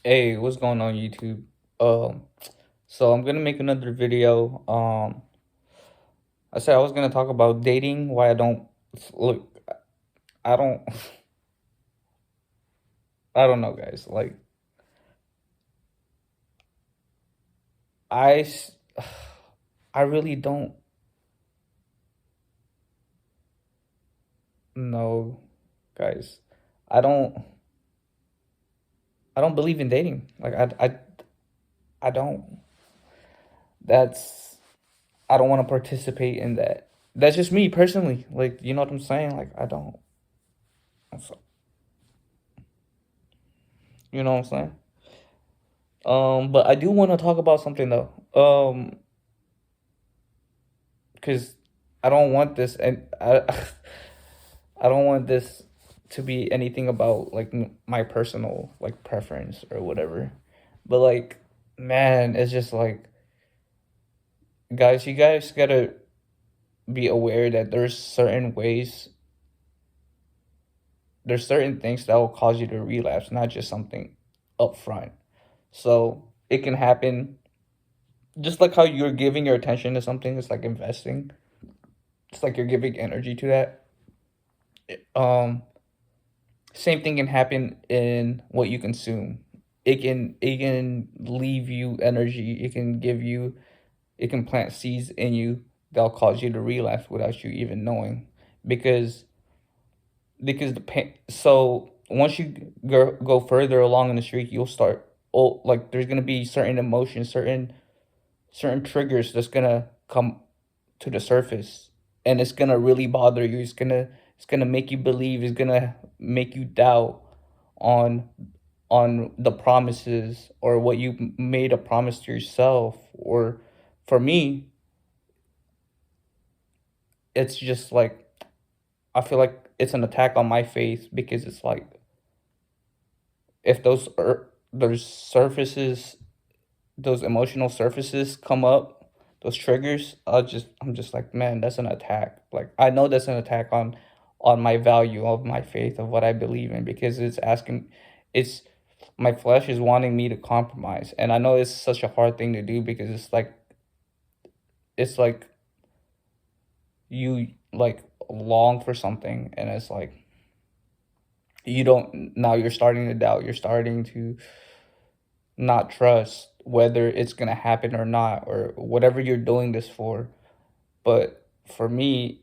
Hey, what's going on YouTube? Um, so I'm gonna make another video. I said I was gonna talk about dating, why I don't look. I don't. I don't know, guys. Like I, s- I really don't know, guys. I don't. I don't believe in dating. I don't. That's. I don't want to participate in that. That's just me personally. Like, you know what I'm saying? Like, I don't. So- You know what I'm saying? But I do want to talk about something though. Because I don't want this, and I don't want this to be anything about like my personal like preference or whatever. But like, man, it's just like, guys, you guys gotta be aware that there's certain things that will cause you to relapse, not just something upfront. So it can happen just like how you're giving your attention to something. It's like investing. It's like you're giving energy to that. Um, Same thing can happen in what you consume. It can leave you energy. It can plant seeds in you that'll cause you to relapse without you even knowing. Because because the pain. So once you go further along in the streak, you'll start. Oh, like there's gonna be certain emotions, certain triggers that's gonna come to the surface, and it's gonna really bother you. It's gonna make you believe. It's gonna make you doubt on the promises or what you made a promise to yourself. Or for me, it's just like I feel like it's an attack on my faith, because it's like if those surfaces, those emotional surfaces come up, those triggers, I'm just like, man, that's an attack. Like I know that's an attack on my value of my faith, of what I believe in, because it's my flesh is wanting me to compromise. And I know it's such a hard thing to do, because it's like you like long for something, and it's like you don't, now you're starting to doubt, you're starting to not trust whether it's going to happen or not, or whatever you're doing this for. But for me,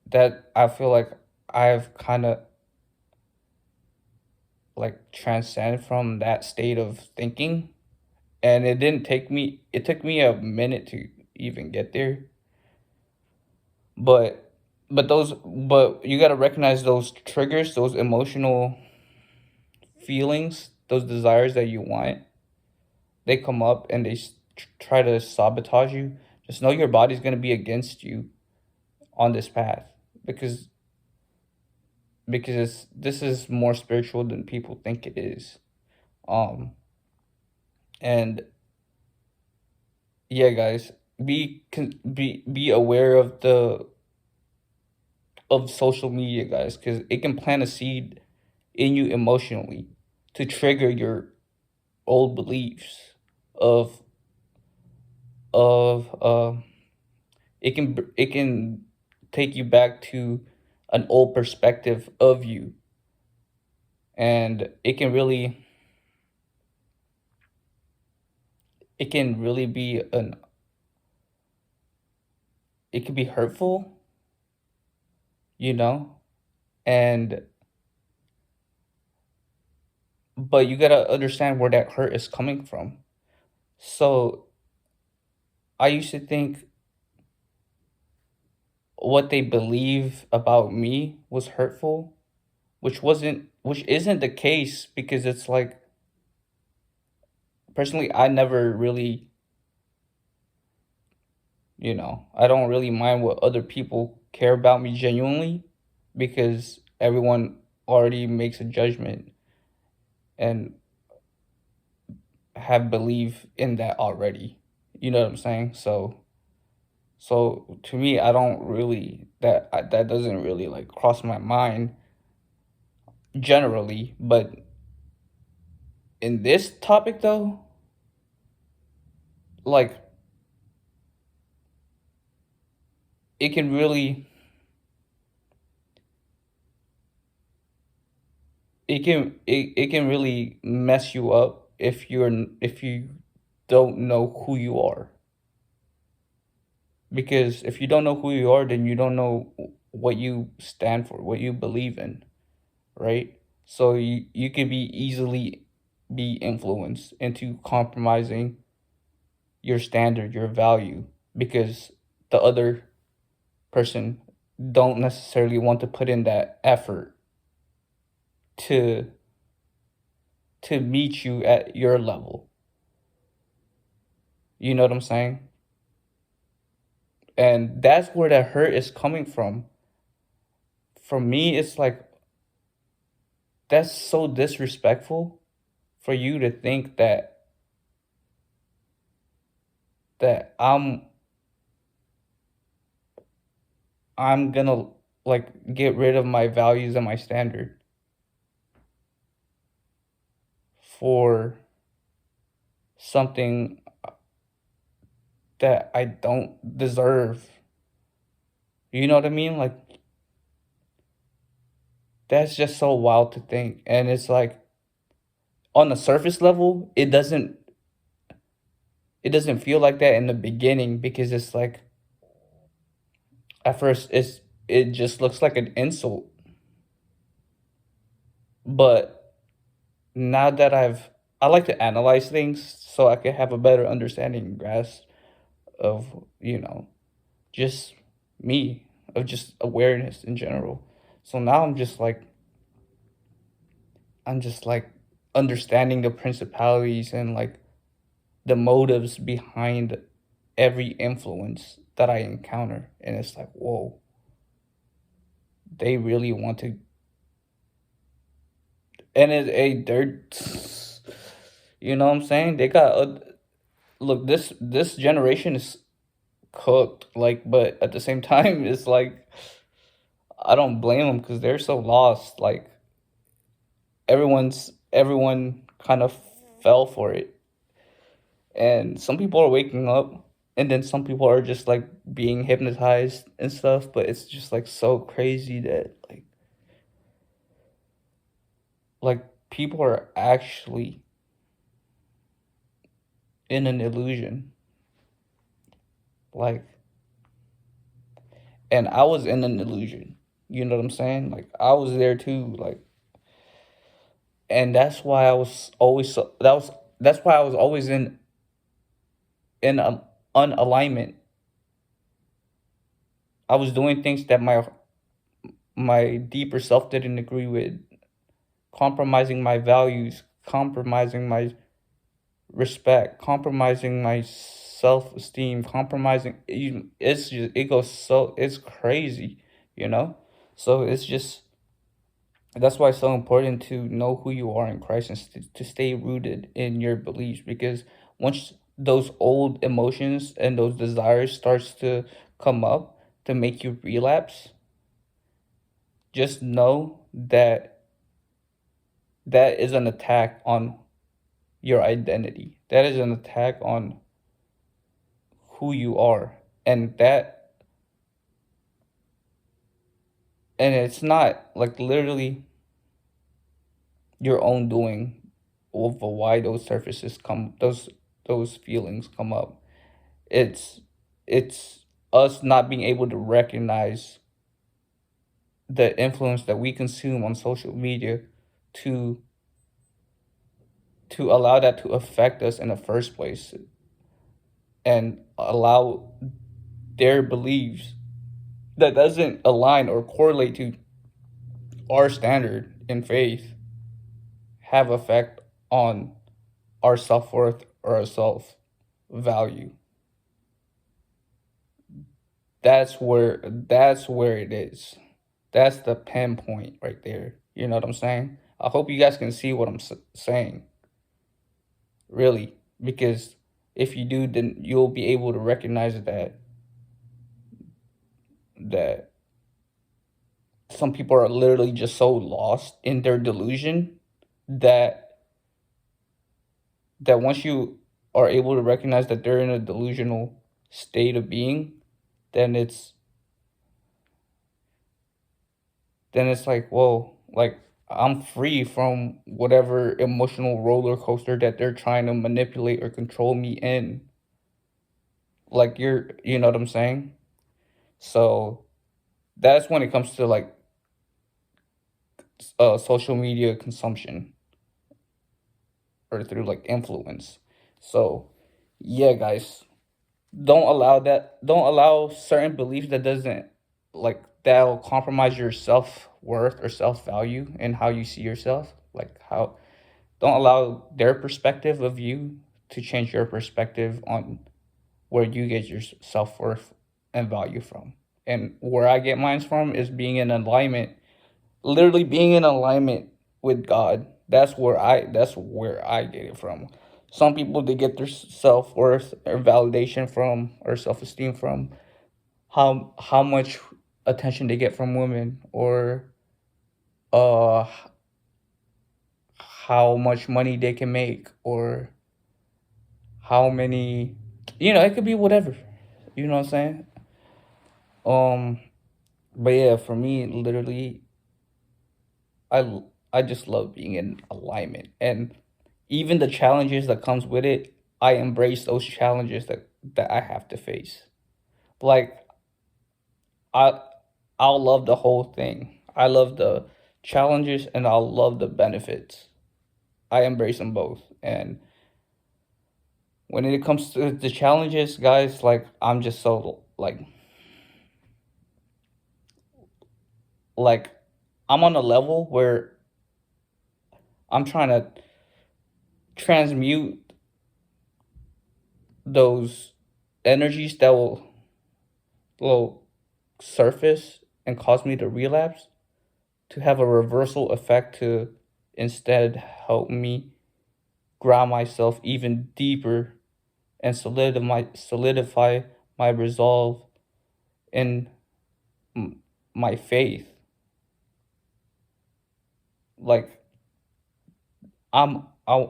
that I feel like I've kind of like transcended from that state of thinking. And it took me a minute to even get there. But but you got to recognize those triggers, those emotional feelings, those desires that you want. They come up and try to sabotage you. Just know your body's going to be against you on this path, because this is more spiritual than people think it is. Um and yeah, guys, be aware of the of social media, guys, because it can plant a seed in you emotionally to trigger your old beliefs of of it can take you back to an old perspective of you. And it can really be an it can be hurtful, you know. And but you gotta understand where that hurt is coming from. So I used to think what they believe about me was hurtful, which isn't the case, because it's like, personally, I never really, I don't really mind what other people care about me genuinely, because everyone already makes a judgment and have belief in that already. You know what I'm saying? So to me, I don't really that doesn't really like cross my mind generally. But in this topic though, like it can really it can really mess you up if you don't know who you are. Because if you don't know who you are, then you don't know what you stand for, what you believe in, right? So you can be easily be influenced into compromising your standard, your value, because the other person don't necessarily want to put in that effort to meet you at your level. You know what I'm saying? And that's where the hurt is coming from. For me, it's like that's so disrespectful for you to think that I'm gonna like get rid of my values and my standard for something that I don't deserve. You know what I mean? Like that's just so wild to think. And it's like on the surface level, it doesn't feel like that in the beginning because it's like at first it just looks like an insult. But now that I like to analyze things so I can have a better understanding and grasp of, just me, of just awareness in general. So now I'm just like understanding the principalities and like the motives behind every influence that I encounter. And it's like, whoa, they really want to, and they're, you know what I'm saying? They got, look, this generation is cooked, like, but at the same time, it's like, I don't blame them because they're so lost. Like, everyone kind of fell for it. And some people are waking up, and then some people are just like being hypnotized and stuff, but it's just like so crazy that like people are actually in an illusion. Like, and I was in an illusion. You know what I'm saying? Like I was there too, like, and that's why I was always so that's why I was always in unalignment. I was doing things that my deeper self didn't agree with, compromising my values, compromising my respect, compromising my self-esteem, compromising it's just it goes so it's crazy, you know? So it's just that's why it's so important to know who you are in Christ and to stay rooted in your beliefs, because once those old emotions and those desires starts to come up to make you relapse, just know that that is an attack on your identity. That is an attack on who you are. And it's not like literally your own doing of why those surfaces come those feelings come up. It's it's us not being able to recognize the influence that we consume on social media to allow that to affect us in the first place and allow their beliefs that doesn't align or correlate to our standard in faith have effect on our self-worth or our self-value. That's where it is. That's the pinpoint right there. You know what I'm saying? I hope you guys can see what I'm saying, really, because if you do, then you'll be able to recognize that some people are literally just so lost in their delusion that that once you are able to recognize that they're in a delusional state of being, then it's like, whoa, like I'm free from whatever emotional roller coaster that they're trying to manipulate or control me in. Like you know what I'm saying? So that's when it comes to like social media consumption or through like influence. So yeah, guys, don't allow certain beliefs that doesn't like that'll compromise your self-worth or self-value and how you see yourself, like how don't allow their perspective of you to change your perspective on where you get your self-worth and value from. And where I get mine from is being in alignment, literally being in alignment with God. That's where I get it from. Some people, they get their self-worth or validation from, or self-esteem from, how much attention they get from women, or uh how much money they can make, or how many, it could be whatever. You know what I'm saying? Um but yeah, for me, literally, I just love being in alignment, and even the challenges that comes with it, I embrace those challenges that I have to face. Like I I'll love the whole thing. I love the challenges and I'll love the benefits. I embrace them both. And when it comes to the challenges, guys, like I'm just so like I'm on a level where I'm trying to transmute those energies that will surface and cause me to relapse, to have a reversal effect, to instead help me ground myself even deeper and solidify my resolve in my faith. Like I'm I,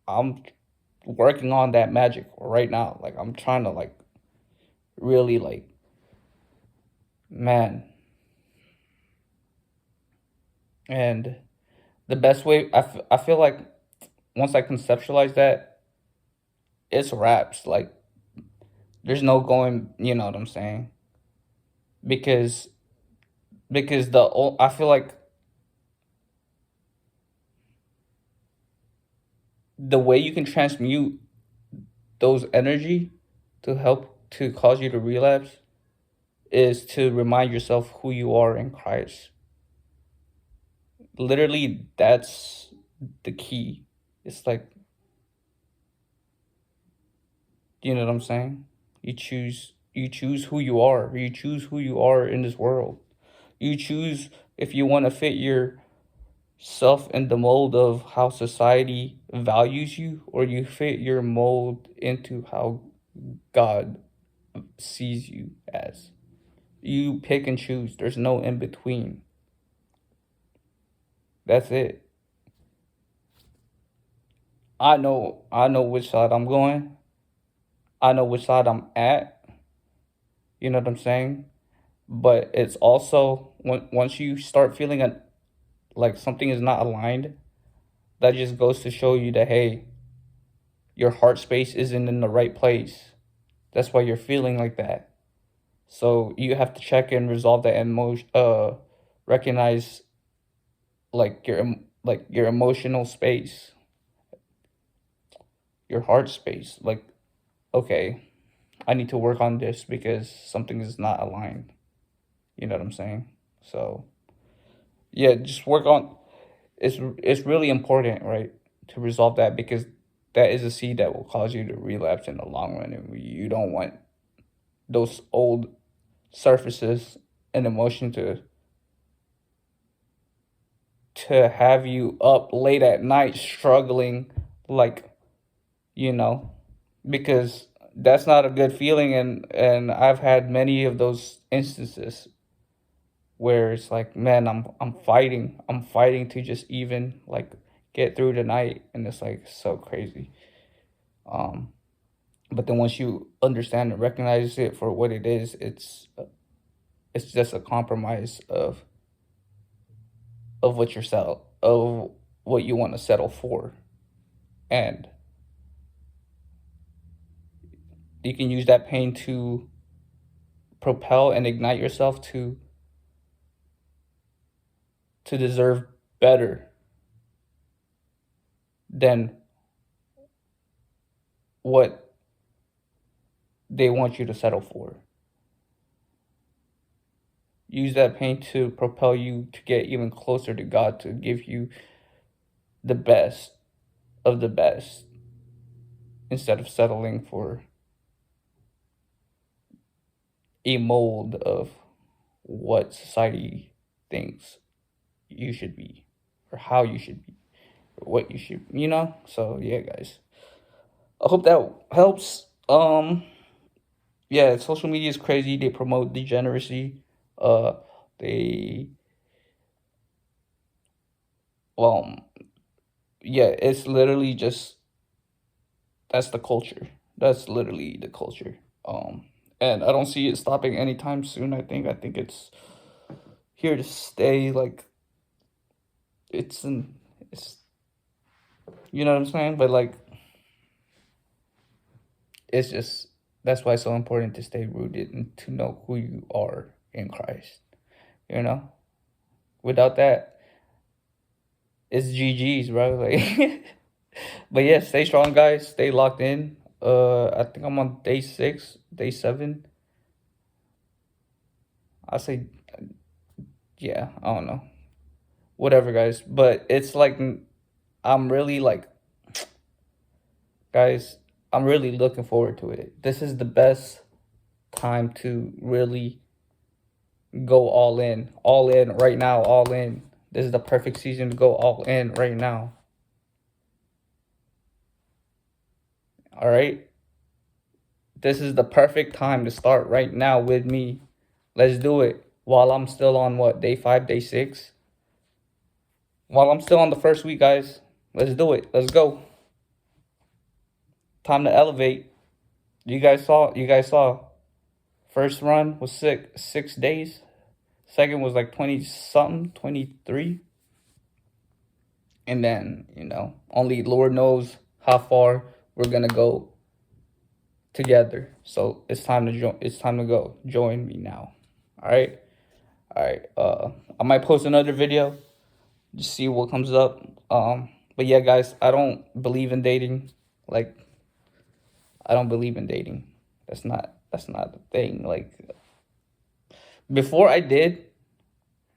I'm working on that magic right now. Like I'm trying to like really like, man. And the best way, I feel like once I conceptualize that, it's wraps. Like there's no going, you know what I'm saying? Because I feel like the way you can transmute those energy to help to cause you to relapse is to remind yourself who you are in Christ. Literally, that's the key. It's like, you know what I'm saying? You choose who you are. You choose who you are in this world. You choose if you want to fit yourself in the mold of how society values you, or you fit your mold into how God sees you as. You pick and choose. There's no in between. That's it. I know which side I'm going. I know which side I'm at. You know what I'm saying? But it's also once you start feeling like something is not aligned, that just goes to show you that, hey, your heart space isn't in the right place. That's why you're feeling like that. So you have to check and resolve that emotion. Recognize like your emotional space, your heart space. Like, okay, I need to work on this because something is not aligned. You know what I'm saying? So yeah, just work on. It's really important, right, to resolve that, because that is a seed that will cause you to relapse in the long run, and you don't want those old surfaces and emotion to have you up late at night struggling, like, you know, because that's not a good feeling. And I've had many of those instances where it's like, man, I'm fighting to just even like get through the night, and it's like so crazy. Um, but then once you understand and recognize it for what it is, it's just a compromise of what you're settle of what you want to settle for, and you can use that pain to propel and ignite yourself to deserve better than what they want you to settle for. Use that pain to propel you to get even closer to God, to give you the best of the best instead of settling for a mold of what society thinks you should be, or how you should be, or what you should, you know? So, yeah, guys. I hope that helps. Yeah, social media is crazy. They promote degeneracy. Uh, they, well, yeah, it's literally just, that's the culture. That's literally the culture. And I don't see it stopping anytime soon. I think it's here to stay. Like, it's an, it's, you know what I'm saying? But like, it's just, that's why it's so important to stay rooted and to know who you are in Christ. You know, without that, it's GG's, bro. Like, but yeah, stay strong, guys. Stay locked in. I think I'm on day 6, day 7. I say, yeah, I don't know, whatever, guys. But it's like, I'm really like, guys, I'm really looking forward to it. This is the best time to really go all in right now, all in. This is the perfect season to go all in right now. All right. This is the perfect time to start right now with me. Let's do it while I'm still on what, day 5, day 6? While I'm still on the first week, guys. Let's do it. Let's go. Time to elevate. You guys saw. First run was 6 days. Second was like 20 something, 23. And then, only Lord knows how far we're gonna go together. So it's time to join. It's time to go. Join me now. All right. All right. I might post another video. Just see what comes up. But yeah, guys, I don't believe in dating. Like, I don't believe in dating. That's not the thing. Like, before I did,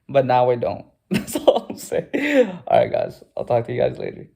but now I don't. That's all I'm saying. All right, guys. I'll talk to you guys later.